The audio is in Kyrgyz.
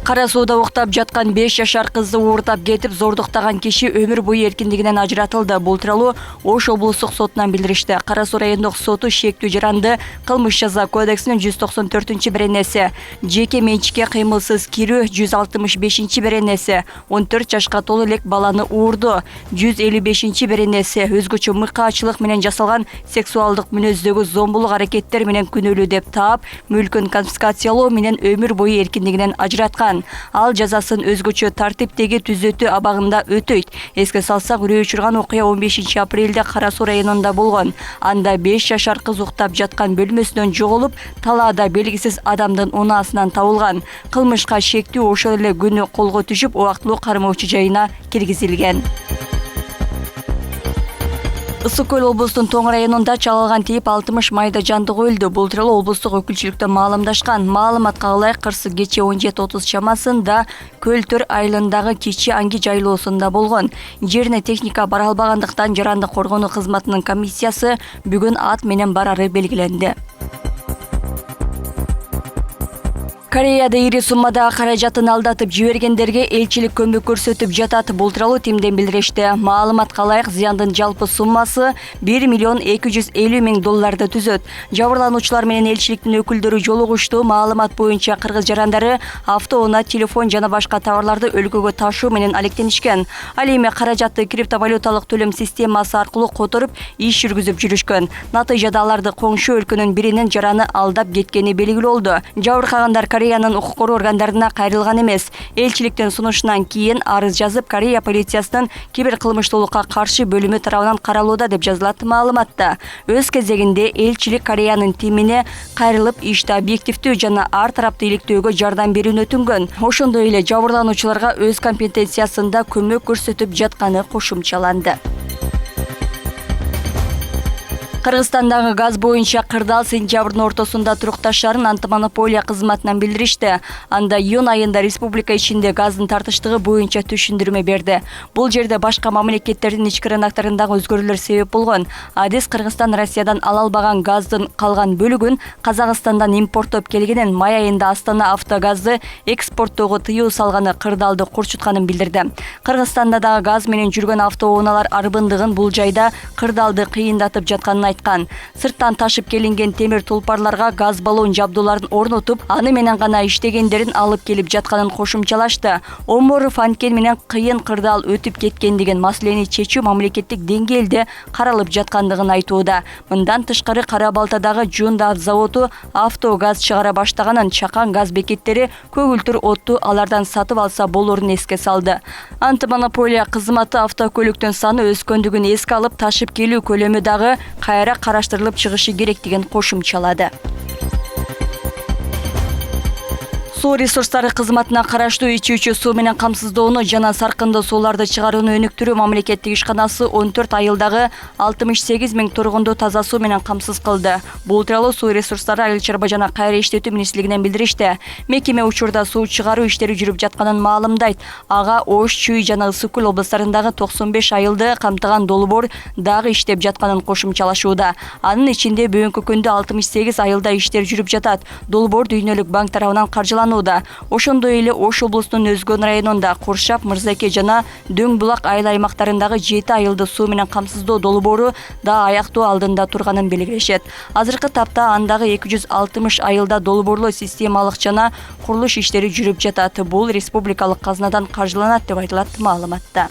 Кара сууда уктап жаткан 5 жашар кызды уурдап кетип зордуктаган киши өмүр бою эркиндигинен ажыратылды. Бул тууралуу Ош облустук сотунан билдиришти. Кара суу райондук соту шектүү жаранды кылмыш жаза кодексинин 194-беренеси, жеке менчикке кыймылсыз кирүү 165-беренеси, 14 жашка толуу элек баланы уурду, 155-беренеси, өзгөчө мыкаачылык менен жасалган сексуалдык мүнөздөгү зомбулук аракеттер менен күнөөлүү деп таап, мүлкүн конфискациялоо менен өмүр бою эркиндигинен ажыраткан. Ал жазасын өзгөчө тартиптеги түзөтүү абагында өтөйт. Эске салсак, үрөө учурган окуя 15 апрелде Кара суу районунда болгон. Анда 5 жашар кыз уктап жаткан бөлмөсүнөн жоголуп, талаада белгисиз адамдын унаасынан табылган. Кылмышка шектүү ошол эле күнү колго түшүп, убактылуу кармоочу жайына киргизилген. Ысык көл облустун Тоң районунда чалалган тийип 60 майда жандык өлдү. Бул тууралуу облустук өкүлчүлүктө маалымдашкан. Маалыматка ылайык, кырсык кечээ 17:30 чамасында Көлтөр айылындагы кичи анги жайлоосунда болгон. Жерине техника бара албагандыктан жаранды коргонуу кызматынын комиссиясы бүгүн ат менен барары белгиленди. Кореяда ири суммадагы каражатын алдатып жибергендерге элчилик көмөк көрсөтүп жатат. Бул тууралуу Тимден билдиришти. Маалыматка ылайык, зыяндын жалпы суммасы $1,250,000 түзөт. Жабырлануучулар менен элчиликтин өкүлдөрү жолугушту. Маалымат боюнча кыргыз жарандары автоунаа, телефон жана башка товарларды өлкөгө ташуу менен алектенишкен. Ал эми каражатты криптовалюталык төлөм системасы аркылуу которуп иш жүргүзүп жүрүшкөн. Натыйжада аларды коңшу өлкөнүн биринин жараны алдап кеткени белгилүү болду. Жабыркагандар Кореянын укук коргоо органдарына кайрылган эмес. Элчиликтин сунушунан кийин арыз жазып, Корея полициясынын киберкылмыштуулукка каршы бөлүмү тарабынан каралууда деп жазылат маалыматта. Өз кезегинде элчилик Кореянын тимине кайрылып, ишти объективдүү жана ар тараптуу иликтөөгө жардам берүүнү өтүнгөн. Ошондой эле жабырлануучуларга өз компетенциясында көмөк көрсөтүп жатканы кошумчаланды. Кыргызстандагы газ боюнча кырдаал сентябрдын ортосунда турукташтарын антимонополия кызматынан билдиришти. Анда июнь айында республика ичинде газдын тартыштыгы боюнча түшүндүрмө берди. Бул жерде башка мамлекеттердин ички рыноктарындагы өзгөрүүлөр себеп болгон. Адис Кыргызстан Россиядан ала албаган газдын калган бөлүгүн Казакстандан импорттоп келгенин, май айында Астана автогазды экспорттоого тыюу салганы кырдаалды курчутканын билдирди. Кыргызстанда дагы газ менен жүргөн автоунаалар арбындыгын, бул жайда кырдаалды кыйындатып жатканын айткан. Сырттан ташып келинген темир тулпарларга газ баллон жабдууларын орнотуп, аны менен гана иштегендерин алып келип жатканын кошумчалашты. Оморов анткени менен кыйын кырдаал өтүп кеткендигин, маселени чечүү мамлекеттик деңгээлде каралып жаткандыгын айтууда. Мындан тышкары Кара Балтадагы Жундав заводу автогаз чыгара баштаганын, чакан газ бекеттери көгүлтүр отту алардан сатып алса болорун эске салды. Антимонополия кызматы автокөлүктүн саны өскөндүгүн эске алып, ташып келүү көлөмү дагы кайра караштырылып чыгышы керектигин кошумчалады. Суу ресурстары кызматына караштуу ичүүчү суу менен камсыздоону жана саркындуу сууларды чыгарууну өнүктүрүү мамлекеттик ишканасы 14 айылдагы 68.000 тургунду таза суу менен камсыз кылды. Бул тууралуу Суу ресурстары, айыл чарба жана кайра иштетүү министрлигинен билдиришти. Мекеме учурда суу чыгаруу иштери жүрүп жатканын маалымдайт. Ага Ош, Чүй жана Ысык көл облустарындагы 95 айылды камтыган долбоор дагы иштеп жатканын кошумчалашууда. Анын ичинде бүгүнкү күндө 68 айылда иштер жүрүп жатат. Долбоор Дүйнөлүк банк тарабынан каржыланат. Ошондой эле Ош облусунун Өзгөн районунда Куршап, Мырзаке жана Дөң булак айыл аймактарындагы 7 айылды суу менен камсыздоо долбоору да аяктоо алдында турганын белгилешет. Азыркы тапта андагы 260 айылда долбоорлоо системалык жана курулуш иштери жүрүп жатат. Бул республикалык казнадан каржыланат деп айтылат маалыматта.